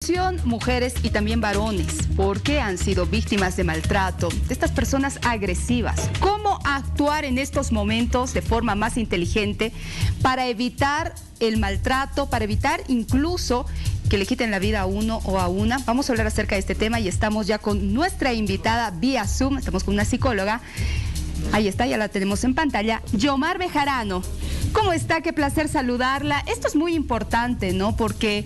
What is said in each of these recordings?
Atención, mujeres y también varones, porque han sido víctimas de maltrato, de estas personas agresivas. ¿Cómo actuar en estos momentos de forma más inteligente para evitar el maltrato, para evitar incluso que le quiten la vida a uno o a una? Vamos a hablar acerca de este tema y estamos ya con nuestra invitada vía Zoom, estamos con una psicóloga. Ahí está, ya la tenemos en pantalla, Yomar Bejarano. ¿Cómo está? Qué placer saludarla. Esto es muy importante, ¿no? Porque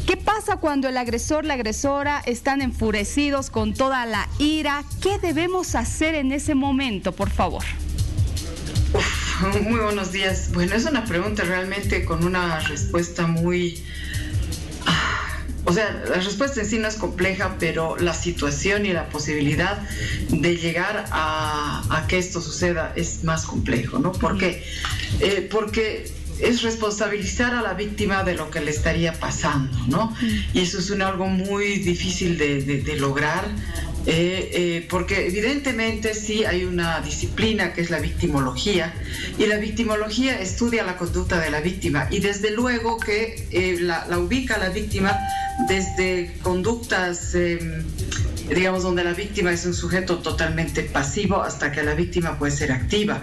¿qué pasa cuando el agresor, la agresora están enfurecidos con toda la ira? ¿Qué debemos hacer en ese momento, por favor? Muy buenos días. Bueno, es una pregunta realmente con una respuesta muy... O sea, la respuesta en sí no es compleja, pero la situación y la posibilidad de llegar a que esto suceda es más complejo, ¿no? ¿Por qué? Porque es responsabilizar a la víctima de lo que le estaría pasando, ¿no? Y eso es algo muy difícil de lograr, porque evidentemente sí hay una disciplina que es la victimología, y la victimología estudia la conducta de la víctima, y desde luego que la ubica a la víctima desde conductas, digamos, donde la víctima es un sujeto totalmente pasivo hasta que la víctima puede ser activa.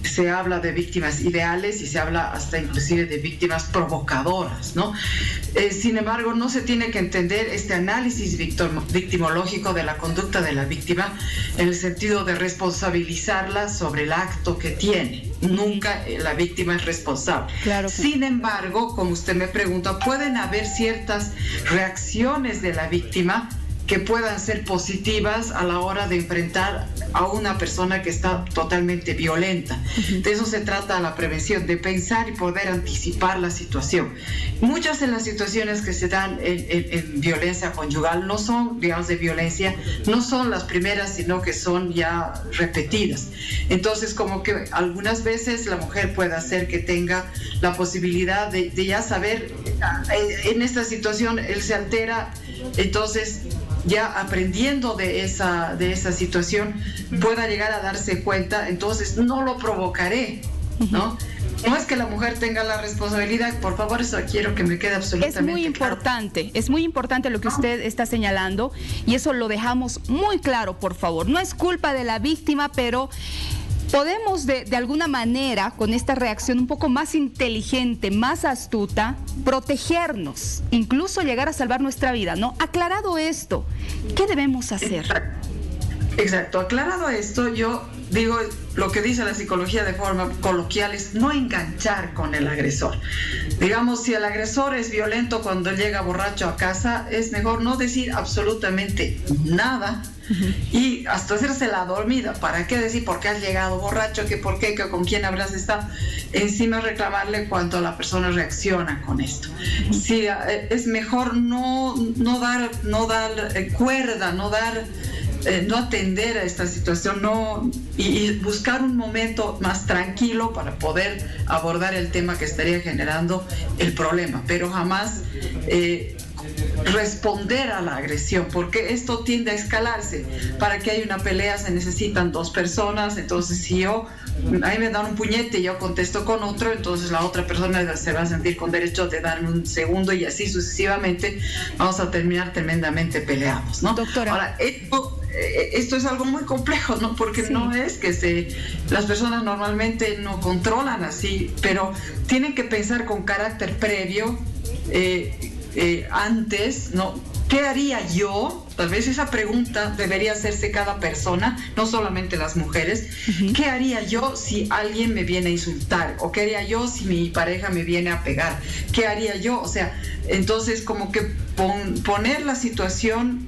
Se habla de víctimas ideales y se habla hasta inclusive de víctimas provocadoras, ¿no? Sin embargo, no se tiene que entender este análisis victimológico de la conducta de la víctima en el sentido de responsabilizarla sobre el acto que tiene. Nunca la víctima es responsable. Claro que... Sin embargo, como usted me pregunta, pueden haber ciertas reacciones de la víctima que puedan ser positivas a la hora de enfrentar a una persona que está totalmente violenta. De eso se trata la prevención, de pensar y poder anticipar la situación. Muchas de las situaciones que se dan en violencia conyugal no son, digamos, de violencia, no son las primeras, sino que son ya repetidas. Entonces, como que algunas veces la mujer puede hacer que tenga la posibilidad de ya saber, en esta situación él se altera, entonces ya aprendiendo de esa situación pueda llegar a darse cuenta, entonces no lo provocaré, ¿no? No es que la mujer tenga la responsabilidad, por favor, eso quiero que me quede absolutamente claro. Es muy importante lo que usted está señalando y eso lo dejamos muy claro, por favor. No es culpa de la víctima, pero podemos de alguna manera, con esta reacción un poco más inteligente, más astuta, protegernos, incluso llegar a salvar nuestra vida, ¿no? Aclarado esto, ¿qué debemos hacer? Exacto. Aclarado esto, yo digo lo que dice la psicología de forma coloquial es no enganchar con el agresor. Digamos, si el agresor es violento cuando llega borracho a casa, es mejor no decir absolutamente nada y hasta hacerse la dormida. ¿Para qué decir por qué has llegado borracho? ¿Que por qué? ¿Que con quién habrás estado? Encima reclamarle cuando la persona reacciona con esto. Sí, es mejor no dar cuerda, no atender a esta situación, y buscar un momento más tranquilo para poder abordar el tema que estaría generando el problema, pero jamás responder a la agresión, porque esto tiende a escalarse. Para que haya una pelea se necesitan dos personas, entonces si a mí me dan un puñete y yo contesto con otro, entonces la otra persona se va a sentir con derecho de darme un segundo y así sucesivamente vamos a terminar tremendamente peleados, ¿no? Doctora. Ahora, esto es algo muy complejo, ¿no? Porque sí, no es que las personas normalmente no controlan así, pero tienen que pensar con carácter previo, antes, ¿no? ¿Qué haría yo? Tal vez esa pregunta debería hacerse cada persona, no solamente las mujeres. ¿Qué haría yo si alguien me viene a insultar? ¿O qué haría yo si mi pareja me viene a pegar? ¿Qué haría yo? O sea, entonces como que poner la situación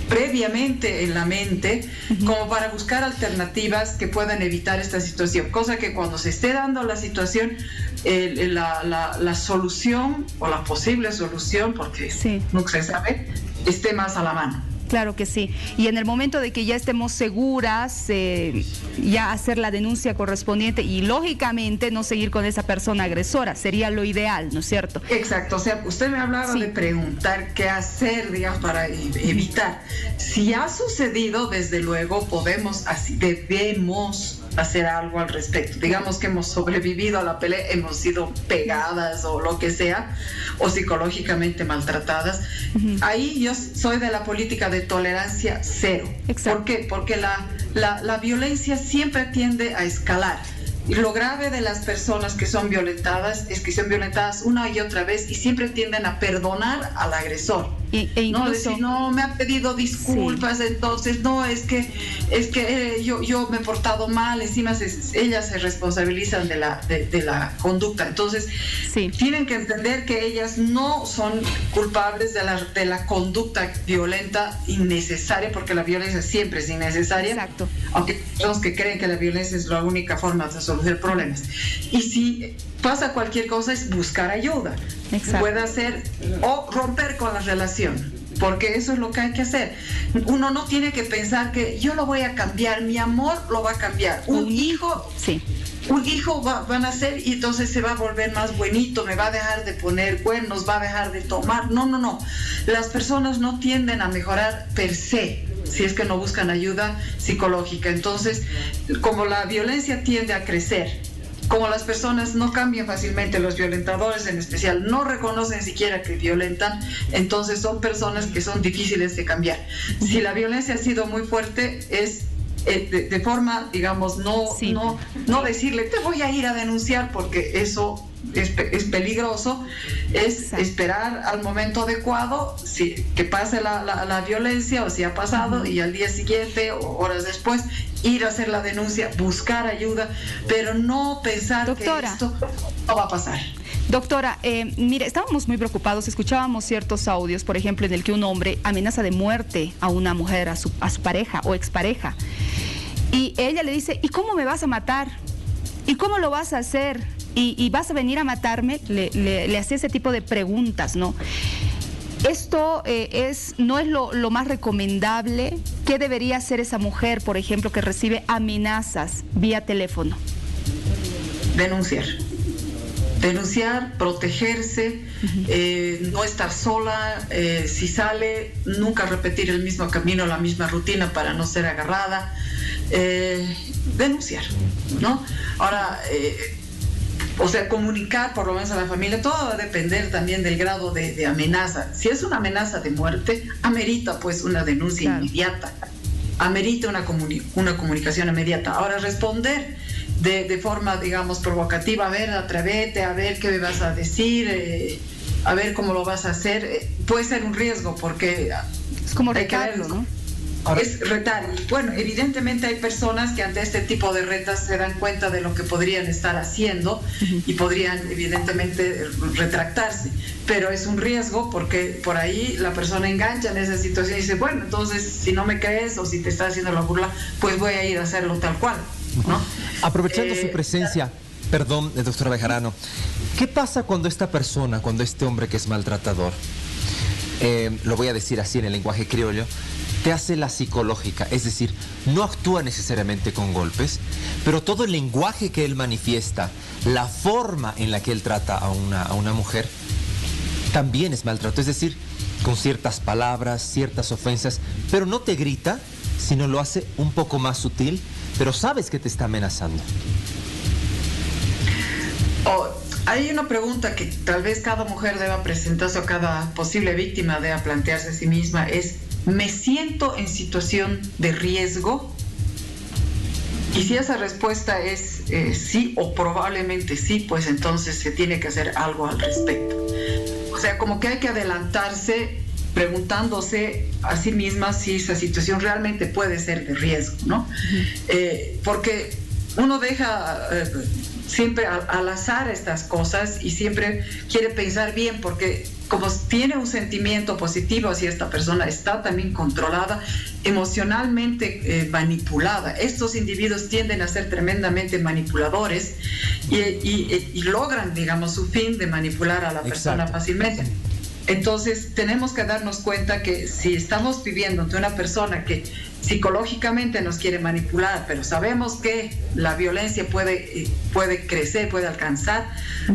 previamente en la mente, como para buscar alternativas que puedan evitar esta situación, cosa que cuando se esté dando la situación, la solución o la posible solución, porque sí, nunca se sabe, esté más a la mano. Claro que sí. Y en el momento de que ya estemos seguras, ya hacer la denuncia correspondiente y lógicamente no seguir con esa persona agresora, sería lo ideal, ¿no es cierto? Exacto. O sea, usted me hablaba de preguntar qué hacer, digamos, para evitar. Si ha sucedido, desde luego debemos hacer algo al respecto. Digamos que hemos sobrevivido a la pelea, hemos sido pegadas o lo que sea, o psicológicamente maltratadas. Ahí yo soy de la política de tolerancia cero. Exacto. ¿Por qué? Porque la violencia siempre tiende a escalar. Y lo grave de las personas que son violentadas es que son violentadas una y otra vez y siempre tienden a perdonar al agresor. E incluso, no decir, no, me ha pedido disculpas, sí. Entonces, no, es que yo me he portado mal, encima ellas se responsabilizan de la conducta. Entonces, sí. Tienen que entender que ellas no son culpables de la conducta violenta innecesaria, porque la violencia siempre es innecesaria. Exacto. Aunque hay los que creen que la violencia es la única forma de solucionar problemas. Y si pasa cualquier cosa, es buscar ayuda. Exacto. Puede hacer o romper con la relación, porque eso es lo que hay que hacer. Uno no tiene que pensar que yo lo voy a cambiar, mi amor lo va a cambiar. Un hijo, sí. Un hijo va a nacer y entonces se va a volver más buenito, me va a dejar de poner cuernos, va a dejar de tomar. No. Las personas no tienden a mejorar per se, si es que no buscan ayuda psicológica. Entonces, como la violencia tiende a crecer, como las personas no cambian fácilmente, los violentadores en especial no reconocen siquiera que violentan, entonces son personas que son difíciles de cambiar. Si la violencia ha sido muy fuerte, es de forma, digamos, no decirle te voy a ir a denunciar, porque eso es peligroso. Es esperar al momento adecuado, que pase la violencia, o si ha pasado, y al día siguiente o horas después ir a hacer la denuncia, buscar ayuda, pero no pensar, doctora, que esto no va a pasar. Doctora, mire, estábamos muy preocupados, escuchábamos ciertos audios, por ejemplo, en el que un hombre amenaza de muerte a una mujer, a su pareja o expareja, y ella le dice, ¿y cómo me vas a matar? ¿Y cómo lo vas a hacer? ¿Y vas a venir a matarme? Le hacía ese tipo de preguntas, ¿no? Esto no es lo más recomendable. ¿Qué debería hacer esa mujer, por ejemplo, que recibe amenazas vía teléfono? Denunciar, protegerse, no estar sola, si sale, nunca repetir el mismo camino, la misma rutina para no ser agarrada, denunciar, ¿no? Ahora, comunicar por lo menos a la familia, todo va a depender también del grado de amenaza. Si es una amenaza de muerte, amerita pues una denuncia inmediata, amerita una comunicación inmediata. Ahora, responder de forma, digamos, provocativa, a ver, atrévete, a ver qué me vas a decir, a ver cómo lo vas a hacer, puede ser un riesgo, porque es como retarlo, ¿no? Es retar. Y bueno, evidentemente hay personas que ante este tipo de retas se dan cuenta de lo que podrían estar haciendo y podrían evidentemente retractarse, pero es un riesgo, porque por ahí la persona engancha en esa situación y dice, bueno, entonces si no me crees o si te está haciendo la burla, pues voy a ir a hacerlo tal cual, ¿no? Aprovechando su presencia, perdón, doctora Bejarano, ¿qué pasa cuando esta persona, cuando este hombre que es maltratador, lo voy a decir así en el lenguaje criollo, te hace la psicológica? Es decir, no actúa necesariamente con golpes, pero todo el lenguaje que él manifiesta, la forma en la que él trata a una mujer, también es maltrato. Es decir, con ciertas palabras, ciertas ofensas, pero no te grita, sino lo hace un poco más sutil, pero sabes que te está amenazando. Hay una pregunta que tal vez cada mujer deba presentarse, o cada posible víctima deba plantearse a sí misma, es: ¿me siento en situación de riesgo? Y si esa respuesta es sí o probablemente sí, pues entonces se tiene que hacer algo al respecto. O sea, como que hay que adelantarse preguntándose a sí misma si esa situación realmente puede ser de riesgo, ¿no? Porque uno deja siempre al azar estas cosas y siempre quiere pensar bien, porque como tiene un sentimiento positivo hacia esta persona, está también controlada, emocionalmente manipulada. Estos individuos tienden a ser tremendamente manipuladores y logran, digamos, su fin de manipular a la persona fácilmente. Entonces tenemos que darnos cuenta que si estamos viviendo ante una persona que psicológicamente nos quiere manipular, pero sabemos que la violencia puede crecer, puede alcanzar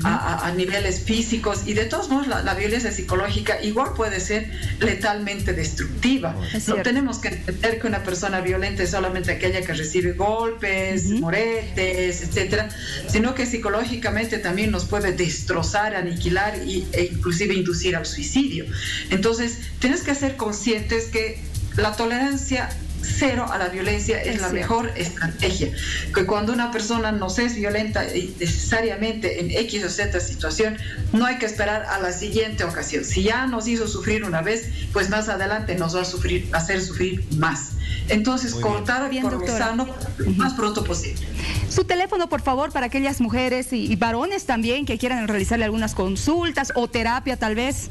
a niveles físicos, y de todos modos la violencia psicológica igual puede ser letalmente destructiva. No tenemos que entender que una persona violenta es solamente aquella que recibe golpes, moretes, etcétera, sino que psicológicamente también nos puede destrozar, aniquilar e inclusive inducir al suicidio. Entonces, tienes que ser conscientes que la tolerancia cero a la violencia es la mejor estrategia. Que cuando una persona nos es violenta necesariamente en X o Z situación, no hay que esperar a la siguiente ocasión. Si ya nos hizo sufrir una vez, pues más adelante nos va a hacer sufrir más. Entonces, cortar por lo sano lo más pronto posible. Su teléfono, por favor, para aquellas mujeres y varones también que quieran realizarle algunas consultas o terapia tal vez.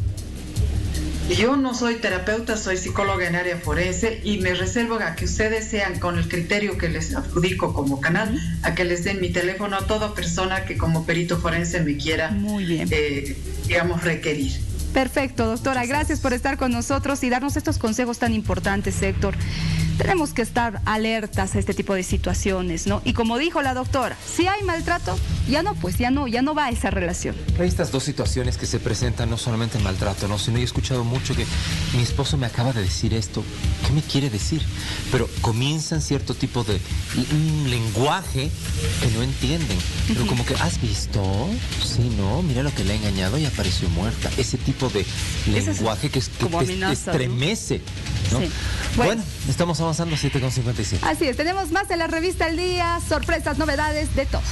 Yo no soy terapeuta, soy psicóloga en área forense, y me reservo a que ustedes sean, con el criterio que les adjudico como canal, a que les den mi teléfono a toda persona que como perito forense me quiera, digamos, requerir. Perfecto, doctora. Gracias por estar con nosotros y darnos estos consejos tan importantes, Héctor. Tenemos que estar alertas a este tipo de situaciones, ¿no? Y como dijo la doctora, si hay maltrato, ya no va esa relación. Hay estas dos situaciones que se presentan, no solamente el maltrato, ¿no? Sino he escuchado mucho que mi esposo me acaba de decir esto. ¿Qué me quiere decir? Pero comienzan cierto tipo de lenguaje que no entienden. Pero como que, ¿has visto? Sí, no, mira lo que le ha engañado y apareció muerta. Ese tipo de lenguaje que estremece, ¿no? Sí. Bueno, estamos avanzando a 7:57. Así es, tenemos más en la revista El Día, sorpresas, novedades, de todo.